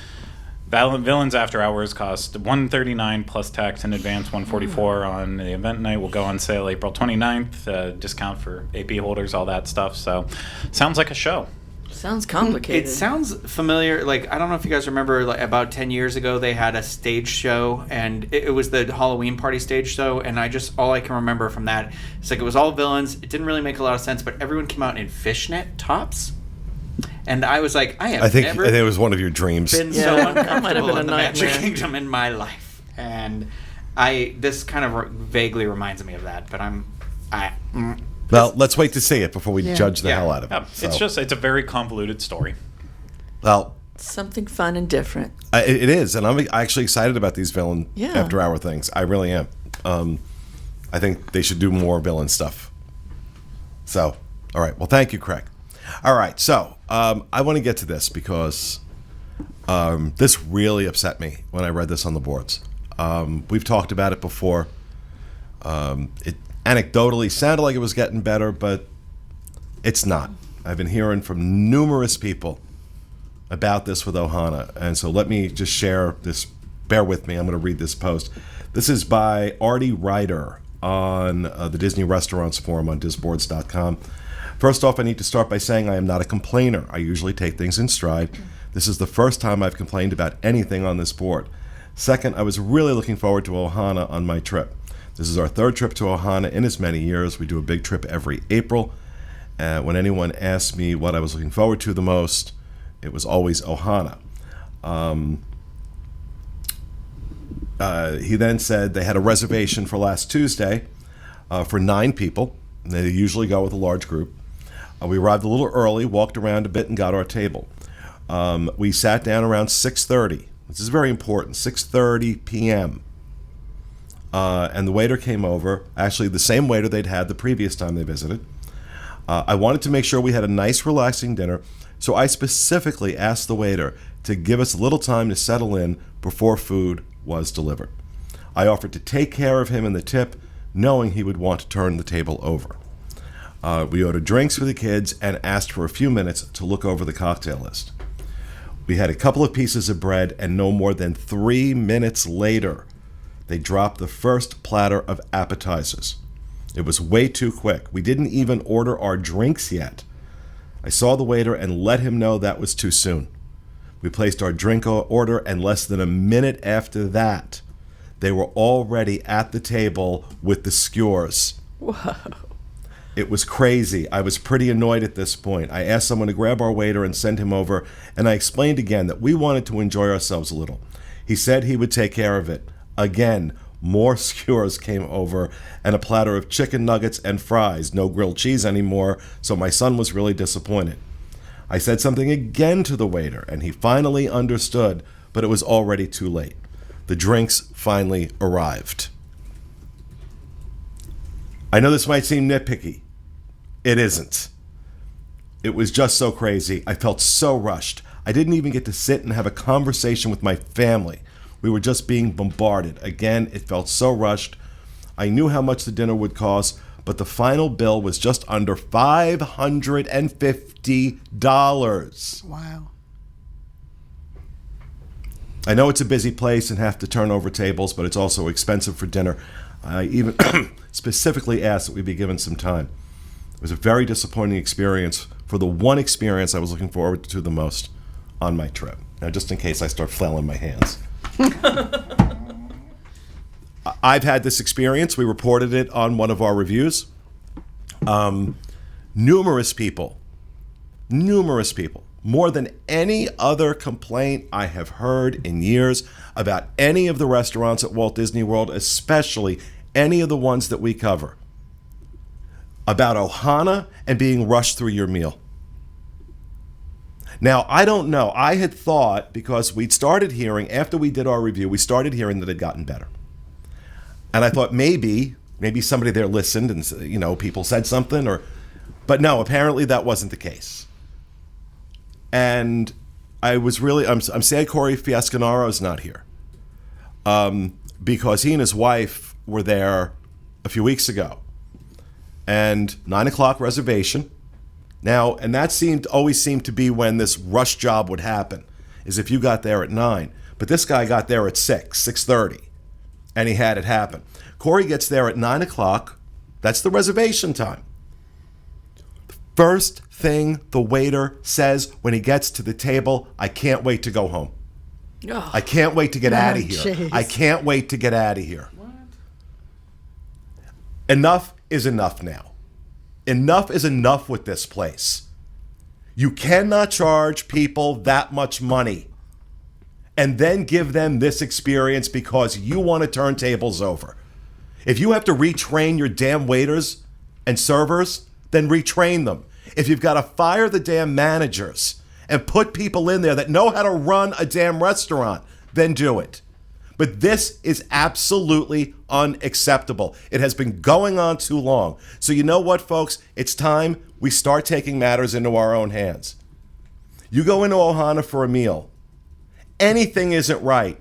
Villains After Hours cost $139 plus tax in advance, $144 on the event night. Will go on sale April 29th. Discount for AP holders, all that stuff. So, sounds like a show. Sounds complicated. It sounds familiar. Like, I don't know if you guys remember, like, about 10 years ago, they had a stage show, and it was the Halloween party stage show, and all I can remember from that is, like, it was all villains. It didn't really make a lot of sense, but everyone came out in fishnet tops. And I was like, I think it was one of your dreams. Been so uncomfortable in the Magic Kingdom in my life. And this kind of vaguely reminds me of that, but well, let's wait to see it before we judge the hell out of it. Yeah, it's a very convoluted story. Well, something fun and different. It is, and I'm actually excited about these villain after hour things. I really am. I think they should do more villain stuff. So, All right. Well, thank you, Craig. All right. So I want to get to this because this really upset me when I read this on the boards. We've talked about it before. It anecdotally sounded like it was getting better, but it's not. I've been hearing from numerous people about this with Ohana. And so let me just share this. Bear with me. I'm going to read this post. This is by Artie Ryder on the Disney Restaurants Forum on disboards.com. First off, I need to start by saying I am not a complainer. I usually take things in stride. This is the first time I've complained about anything on this board. Second, I was really looking forward to Ohana on my trip. This is our third trip to Ohana in as many years. We do a big trip every April. When anyone asked me what I was looking forward to the most, it was always Ohana. He then said they had a reservation for last Tuesday for 9 people. They usually go with a large group. We arrived a little early, walked around a bit, and got our table. We sat down around 6:30. This is very important, 6:30 p.m. And the waiter came over, actually the same waiter they'd had the previous time they visited. I wanted to make sure we had a nice, relaxing dinner, so I specifically asked the waiter to give us a little time to settle in before food was delivered. I offered to take care of him in the tip, knowing he would want to turn the table over. We ordered drinks for the kids and asked for a few minutes to look over the cocktail list. We had a couple of pieces of bread, and no more than 3 minutes later, they dropped the first platter of appetizers. It was way too quick. We didn't even order our drinks yet. I saw the waiter and let him know that was too soon. We placed our drink order, and less than a minute after that, they were already at the table with the skewers. Whoa. It was crazy. I was pretty annoyed at this point. I asked someone to grab our waiter and send him over, and I explained again that we wanted to enjoy ourselves a little. He said he would take care of it. Again, more skewers came over and a platter of chicken nuggets and fries. No grilled cheese anymore, so my son was really disappointed. I said something again to the waiter, and he finally understood, but it was already too late. The drinks finally arrived. I know this might seem nitpicky. It isn't. It was just so crazy. I felt so rushed. I didn't even get to sit and have a conversation with my family. We were just being bombarded. Again, it felt so rushed. I knew how much the dinner would cost, but the final bill was just under $550. Wow. I know it's a busy place and have to turn over tables, but it's also expensive for dinner. I even specifically asked that we be given some time. It was a very disappointing experience for the one experience I was looking forward to the most on my trip. Now, just in case I start flailing my hands. I've had this experience. We reported it on one of our reviews. Numerous people, more than any other complaint I have heard in years about any of the restaurants at Walt Disney World, especially any of the ones that we cover, about Ohana and being rushed through your meal. Now, I don't know. I had thought, because we'd started hearing, after we did our review, we started hearing that it had gotten better. And I thought maybe somebody there listened and, people said something, but no, apparently that wasn't the case. And I was really, I'm sad Corey Fiasconaro's not here. Because he and his wife were there a few weeks ago. And 9 o'clock reservation. Now, and that always seemed to be when this rush job would happen, is if you got there at 9. But this guy got there at 6:30, and he had it happen. Corey gets there at 9 o'clock. That's the reservation time. The first thing the waiter says when he gets to the table, I can't wait to go home. Oh. I can't wait to get out of here. Geez. I can't wait to get out of here. Enough is enough now. Enough is enough with this place. You cannot charge people that much money and then give them this experience because you want to turn tables over. If you have to retrain your damn waiters and servers, then retrain them. If you've got to fire the damn managers and put people in there that know how to run a damn restaurant, then do it. But this is absolutely unacceptable. It has been going on too long. So you know what, folks? It's time we start taking matters into our own hands. You go into Ohana for a meal. Anything isn't right.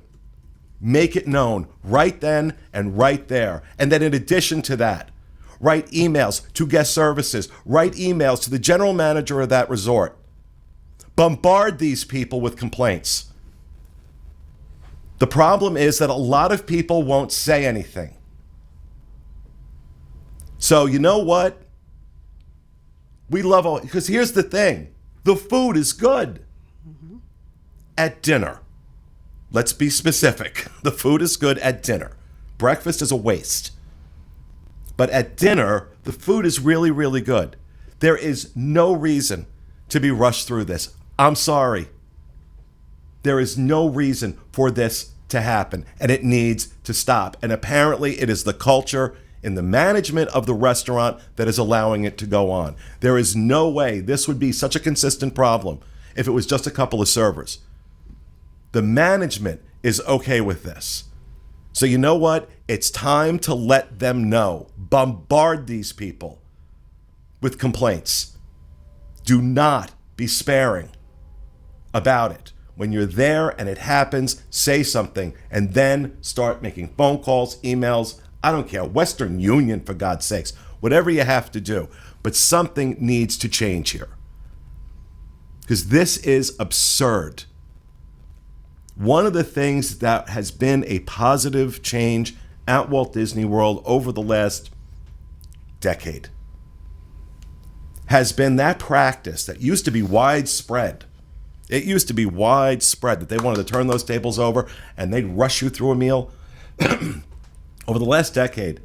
Make it known right then and right there. And then in addition to that, write emails to guest services. Write emails to the general manager of that resort. Bombard these people with complaints. The problem is that a lot of people won't say anything. So you know what? We love, because here's the thing. The food is good. At dinner. Let's be specific. The food is good at dinner. Breakfast is a waste. But at dinner, the food is really, really good. There is no reason to be rushed through this. I'm sorry. There is no reason for this to happen, and it needs to stop. And apparently it is the culture in the management of the restaurant that is allowing it to go on. There is no way this would be such a consistent problem if it was just a couple of servers. The management is okay with this. So you know what? It's time to let them know. Bombard these people with complaints. Do not be sparing about it. When you're there and it happens, say something and then start making phone calls, emails. I don't care. Western Union, for God's sakes. Whatever you have to do. But something needs to change here. Because this is absurd. One of the things that has been a positive change at Walt Disney World over the last decade has been that practice that used to be widespread. It used to be widespread that they wanted to turn those tables over and they'd rush you through a meal. Over the last decade,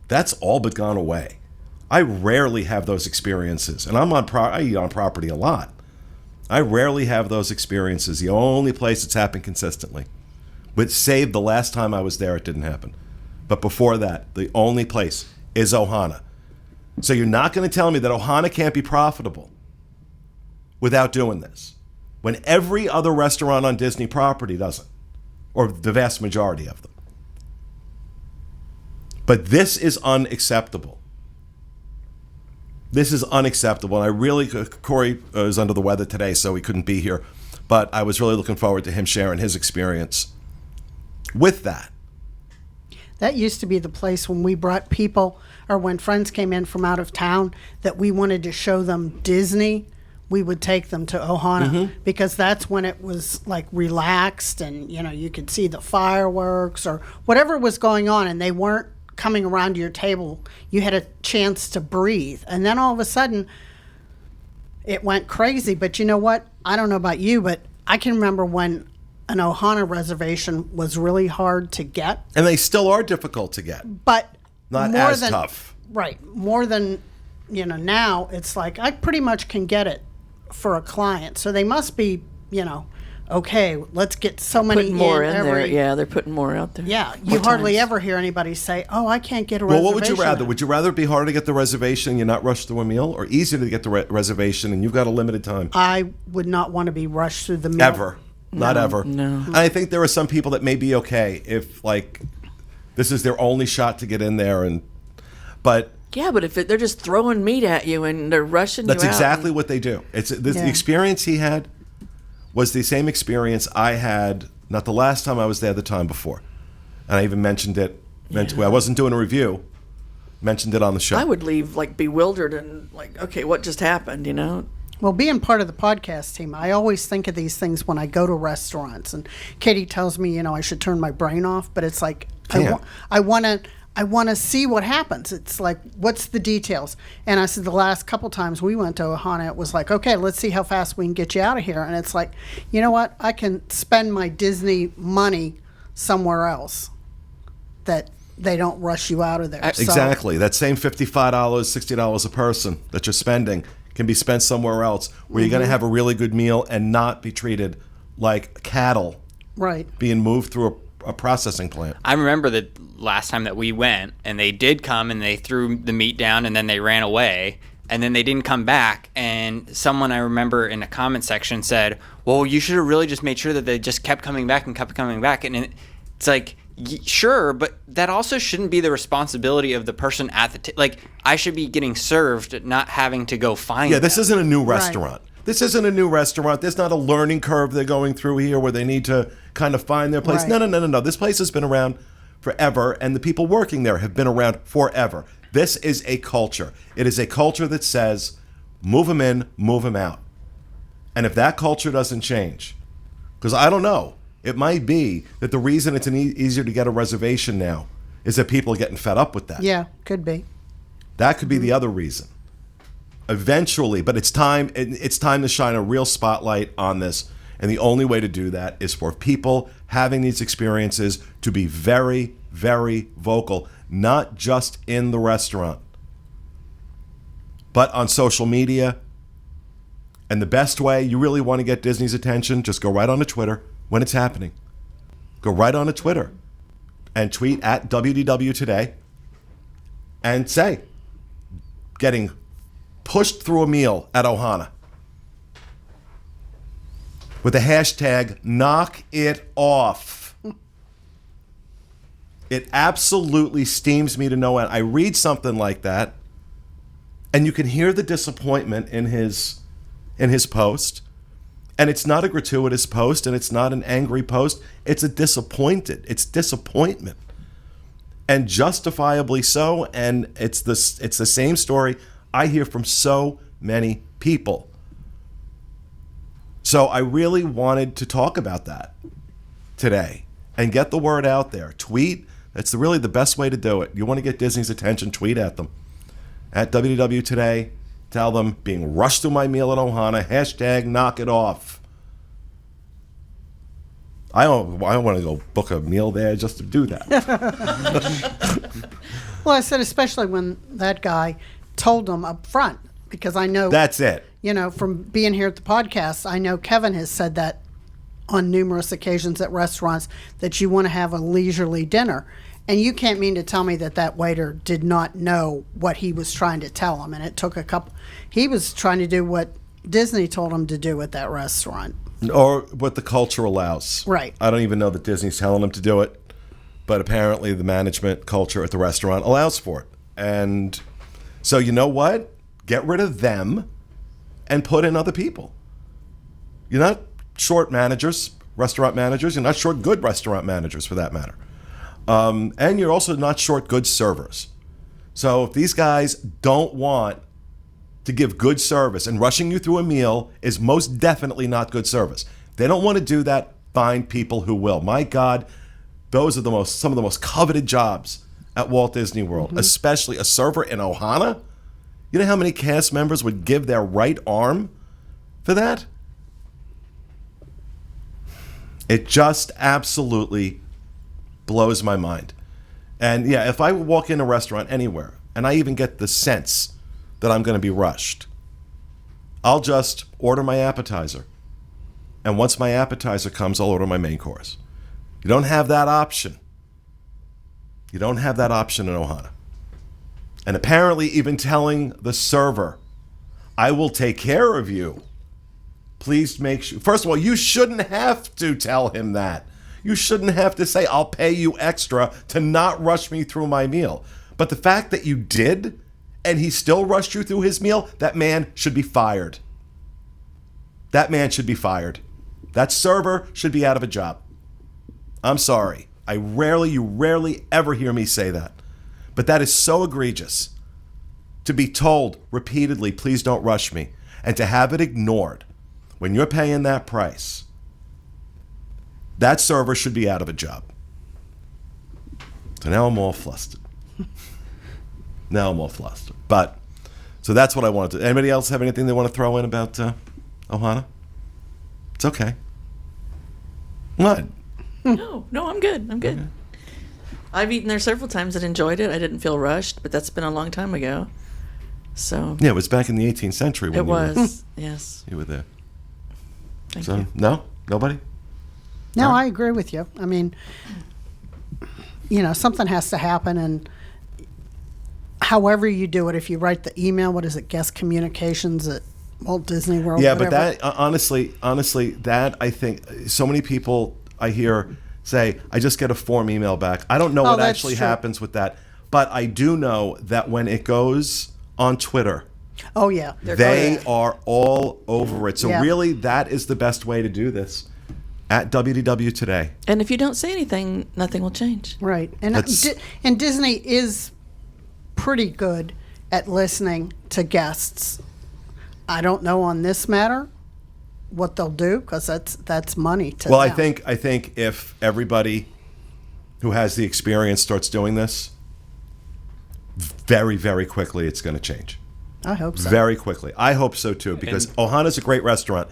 that's all but gone away. I rarely have those experiences, and I eat on property a lot. I rarely have those experiences. The only place it's happened consistently, but save the last time I was there, it didn't happen. But before that, the only place is Ohana. So you're not going to tell me that Ohana can't be profitable without doing this, when every other restaurant on Disney property doesn't, or the vast majority of them. But this is unacceptable. This is unacceptable. And Corey was under the weather today, so he couldn't be here. But I was really looking forward to him sharing his experience with that. That used to be the place when we brought people, or when friends came in from out of town, that we wanted to show them Disney. We would take them to Ohana because that's when it was like relaxed and, you know, you could see the fireworks or whatever was going on, and they weren't coming around to your table. You had a chance to breathe. And then all of a sudden it went crazy. But you know what? I don't know about you, but I can remember when an Ohana reservation was really hard to get. And they still are difficult to get. But not as tough. Right. More than, you know, now it's like I pretty much can get it for a client. So they must be, you know, okay, let's get so many Putting more in every, there. Yeah, they're putting more out there. Yeah, you More hardly times. ever hear anybody say, "Oh, I can't get a Well, reservation." what would you rather? now." Would you rather it be harder to get the reservation and you're not rushed through a meal, or easier to get the reservation and you've got a limited time? I would not want to be rushed through the meal. Ever. Not ever. no. And I think there are some people that may be okay if, like, this is their only shot to get in there. But Yeah, but if they're just throwing meat at you and they're rushing that's you out. exactly what they do. The Yeah. experience he had was the same experience I had, not the last time I was there, the time before. And I even mentioned it. I wasn't doing a review. Mentioned it on the show. I would leave like bewildered and like, okay, what just happened, you know? Well, being part of the podcast team, I always think of these things when I go to restaurants. And Katie tells me, you know, I should turn my brain off, but it's like I want to see what happens. It's like, what's the details? And I said the last couple times we went to Ohana, it was like, okay, let's see how fast we can get you out of here. And it's like, you know what? I can spend my Disney money somewhere else that they don't rush you out of there. So- Exactly. That same $55, $60 a person that you're spending can be spent somewhere else where you're going to have a really good meal and not be treated like cattle Right. being moved through a processing plant. I remember the last time that we went, and they did come and they threw the meat down and then they ran away, and then they didn't come back. And someone I remember in the comment section said, well, you should have really just made sure that they just kept coming back and kept coming back. And it's like, Sure, but that also shouldn't be the responsibility of the person at the like, I should be getting served, not having to go find this them. isn't a new restaurant. This isn't a new restaurant. There's not a learning curve they're going through here where they need to kind of find their place. Right. No. This place has been around forever, and the people working there have been around forever. This is a culture. It is a culture that says, move them in, move them out. And if that culture doesn't change, because I don't know, it might be that the reason it's easier to get a reservation now is that people are getting fed up with that. Yeah, could be. That could be the other reason. Eventually, but it's time to shine a real spotlight on this. And the only way to do that is for people having these experiences to be very, very vocal, not just in the restaurant, but on social media. And the best way you really want to get Disney's attention, just go right on to Twitter when it's happening. Go right on to Twitter and tweet at WDW Today and say, getting pushed through a meal at Ohana with the hashtag knock it off. It absolutely steams me to no end. I read something like that and you can hear the disappointment in his post. And it's not a gratuitous post and it's not an angry post. It's it's disappointment. And justifiably so. And it's the same story I hear from so many people. So I really wanted to talk about that today and get the word out there. Tweet. That's really the best way to do it. You want to get Disney's attention, tweet at them. At WDW Today, tell them being rushed through my meal at Ohana, hashtag knock it off. I want to go book a meal there just to do that. Well, I said especially when that guy told them up front, because I know That's it. you know, from being here at the podcast, I know Kevin has said that on numerous occasions at restaurants that you want to have a leisurely dinner. And you can't mean to tell me that waiter did not know what he was trying to tell him. And it took he was trying to do what Disney told him to do at that restaurant. Or what the culture allows. Right. I don't even know that Disney's telling them to do it, but apparently the management culture at the restaurant allows for it. And so you know what? Get rid of them and put in other people. You're not short managers, restaurant managers. You're not short good restaurant managers, for that matter. And you're also not short good servers. So if these guys don't want to give good service, and rushing you through a meal is most definitely not good service. If they don't want to do that, find people who will. My God, those are some of the most coveted jobs at Walt Disney World, especially a server in Ohana. You know how many cast members would give their right arm for that? It just absolutely blows my mind. And yeah, if I walk in a restaurant anywhere and I even get the sense that I'm going to be rushed, I'll just order my appetizer. And once my appetizer comes, I'll order my main course. You don't have that option. You don't have that option in Ohana. And apparently even telling the server, I will take care of you. Please make sure. First of all, you shouldn't have to tell him that. You shouldn't have to say, I'll pay you extra to not rush me through my meal. But the fact that you did, and he still rushed you through his meal, that man should be fired. That man should be fired. That server should be out of a job. I'm sorry. You rarely ever hear me say that. But that is so egregious. To be told repeatedly, please don't rush me, and to have it ignored when you're paying that price, that server should be out of a job. So now I'm all flustered. But, so that's what I wanted to. Anybody else have anything they want to throw in about Ohana? It's okay. What? No, I'm good. Okay. I've eaten there several times and enjoyed it. I didn't feel rushed, but that's been a long time ago. So Yeah, it was back in the 18th century when it was. Yes. you were there. Thank So, you. no? Nobody? No, I agree with you. I mean, you know, something has to happen, and however you do it, if you write the email, what is it, guest communications at Walt Disney World? Yeah, whatever. but that, honestly, that I think so many people I hear say, I just get a form email back. I don't know Oh, what that's actually true. happens with that. But I do know that when it goes on Twitter, Oh, yeah. they are all over it. So Yeah. really, that is the best way to do this. At WDW today. And if you don't say anything, nothing will change. Right. And That's- and Disney is pretty good at listening to guests. I don't know on this matter what they'll do, because that's money to Well, them. I think if everybody who has the experience starts doing this, very, very quickly it's going to change. I hope so. Very quickly. I hope so too, because Ohana's a great restaurant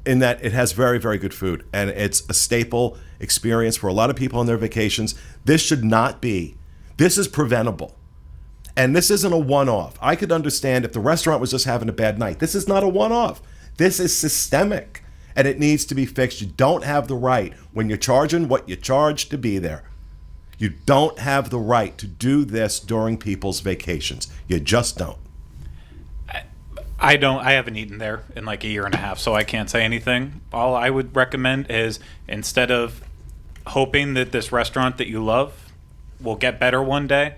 in that it has very, very good food, and it's a staple experience for a lot of people on their vacations. This should not be. This is preventable. And this isn't a one-off. I could understand if the restaurant was just having a bad night. This is not a one-off. This is systemic, and it needs to be fixed. You don't have the right, when you're charging what you charge, to be there. You don't have the right to do this during people's vacations. You just don't. I haven't eaten there in like a year and a half, so I can't say anything. All I would recommend is, instead of hoping that this restaurant that you love will get better one day,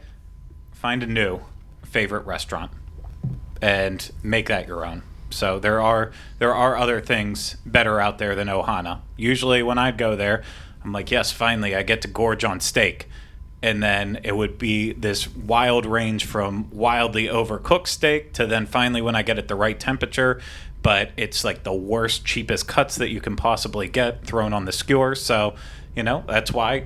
find a new favorite restaurant and make that your own. So there are other things better out there than Ohana. Usually when I'd go there, I'm like, yes, finally I get to gorge on steak. And then it would be this wild range from wildly overcooked steak to then finally when I get it the right temperature, but it's like the worst, cheapest cuts that you can possibly get thrown on the skewer. So, that's why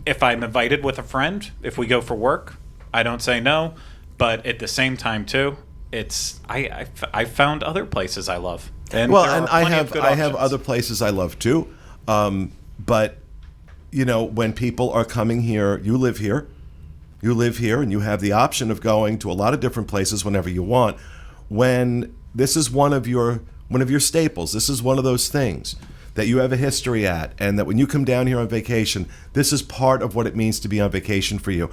if I'm invited with a friend, if we go for work, I don't say no. But at the same time too, I found other places I love. And Well, there are and I plenty of have good I have options. other places I love too, but when people are coming here, you live here, and you have the option of going to a lot of different places whenever you want. When this is one of your staples, this is one of those things that you have a history at, and that when you come down here on vacation, this is part of what it means to be on vacation for you.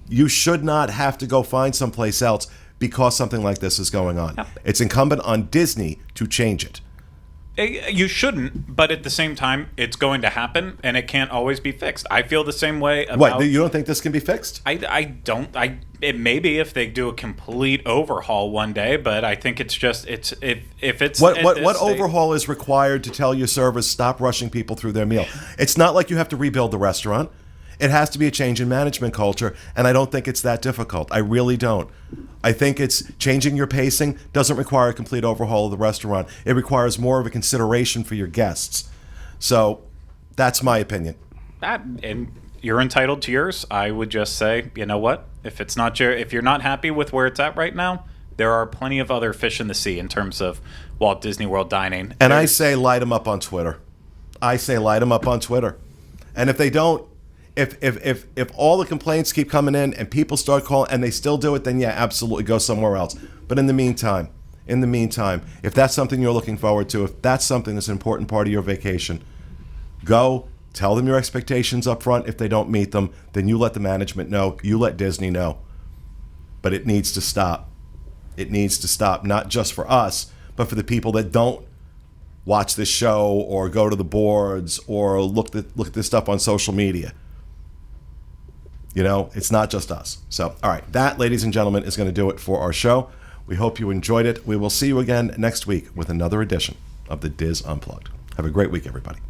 You should not have to go find someplace else because something like this is going on. Yep. It's incumbent on Disney to change it. You shouldn't, but at the same time, it's going to happen, and it can't always be fixed. I feel the same way about... What, you don't think this can be fixed? I don't. It may be if they do a complete overhaul one day, but I think it's just if it's What at this state- overhaul is required to tell your servers stop rushing people through their meal? It's not like you have to rebuild the restaurant. It has to be a change in management culture, and I don't think it's that difficult. I really don't. I think it's changing your pacing doesn't require a complete overhaul of the restaurant. It requires more of a consideration for your guests. So that's my opinion. and you're entitled to yours. I would just say, you know what? If you're not happy with where it's at right now, there are plenty of other fish in the sea in terms of Walt Disney World dining. And I say light them up on Twitter. And if they don't, if all the complaints keep coming in and people start calling and they still do it, then yeah, absolutely go somewhere else. But in the meantime, if that's something you're looking forward to, if that's something that's an important part of your vacation, go, tell them your expectations up front. If they don't meet them, then you let the management know, you let Disney know. But it needs to stop. It needs to stop, not just for us, but for the people that don't watch this show or go to the boards or look at this stuff on social media. It's not just us. So, all right, that, ladies and gentlemen, is going to do it for our show. We hope you enjoyed it. We will see you again next week with another edition of the Diz Unplugged. Have a great week, everybody.